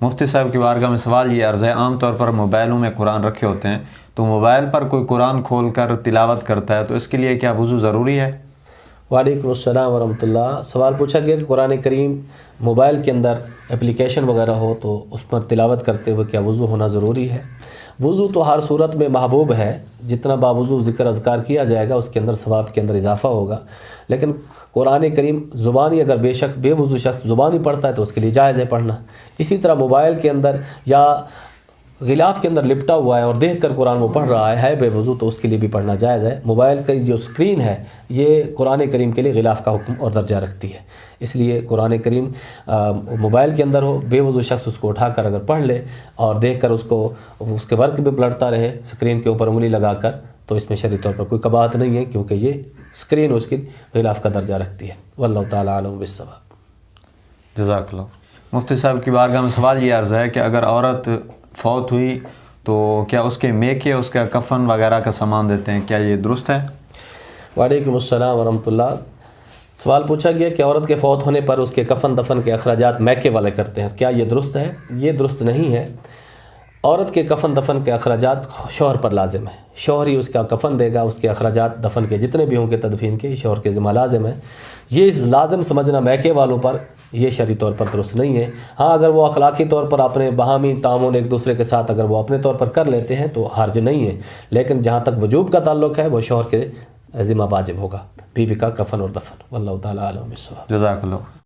مفتی صاحب کی بارگاہ میں سوال یہ عرض ہے، عام طور پر موبائلوں میں قرآن رکھے ہوتے ہیں، تو موبائل پر کوئی قرآن کھول کر تلاوت کرتا ہے تو اس کے لیے کیا وضو ضروری ہے؟ وعلیکم السلام ورحمۃ اللہ۔ سوال پوچھا گیا کہ قرآن کریم موبائل کے اندر اپلیکیشن وغیرہ ہو تو اس پر تلاوت کرتے ہوئے کیا وضو ہونا ضروری ہے؟ وضو تو ہر صورت میں محبوب ہے، جتنا باوضو ذکر اذکار کیا جائے گا اس کے اندر ثواب کے اندر اضافہ ہوگا، لیکن قرآن کریم زبانی اگر بے وضو شخص زبانی پڑھتا ہے تو اس کے لیے جائز ہے پڑھنا۔ اسی طرح موبائل کے اندر یا غلاف کے اندر لپٹا ہوا ہے اور دیکھ کر قرآن وہ پڑھ رہا ہے بے وضو، تو اس کے لیے بھی پڑھنا جائز ہے۔ موبائل کی جو اسکرین ہے یہ قرآن کریم کے لیے غلاف کا حکم اور درجہ رکھتی ہے، اس لیے قرآن کریم موبائل کے اندر ہو، بے وضو شخص اس کو اٹھا کر اگر پڑھ لے اور دیکھ کر اس کے ورک بھی پلٹتا رہے اسکرین کے اوپر انگلی لگا کر، تو اس میں شرعی طور پر کوئی قباحت نہیں ہے، کیونکہ یہ اسکرین اس کی غلاف کا درجہ رکھتی ہے۔ واللہ تعالیٰ عالم بالصواب۔ جزاک اللہ۔ مفتی صاحب کی بارگاہ میں سوال یہ عرض ہے کہ اگر عورت فوت ہوئی تو کیا اس کے میکے، اس کا کفن وغیرہ کا سامان دیتے ہیں، کیا یہ درست ہے؟ وعلیکم السلام ورحمۃ اللہ۔ سوال پوچھا گیا کہ عورت کے فوت ہونے پر اس کے کفن دفن کے اخراجات میکے والے کرتے ہیں، کیا یہ درست ہے؟ یہ درست نہیں ہے۔ عورت کے کفن دفن کے اخراجات شوہر پر لازم ہے، شوہر ہی اس کا کفن دے گا، اس کے اخراجات دفن کے جتنے بھی ہوں گے تدفین کے شوہر کے ذمہ لازم ہے۔ یہ لازم سمجھنا میکے والوں پر یہ شرعی طور پر درست نہیں ہے۔ ہاں اگر وہ اخلاقی طور پر اپنے باہمی تعاون ایک دوسرے کے ساتھ اگر وہ اپنے طور پر کر لیتے ہیں تو حرج نہیں ہے، لیکن جہاں تک وجوب کا تعلق ہے وہ شوہر کے ذمہ واجب ہوگا بیوی کا کفن اور دفن۔ واللہ تعالیٰ عالم بالصواب۔ جزاک اللہ۔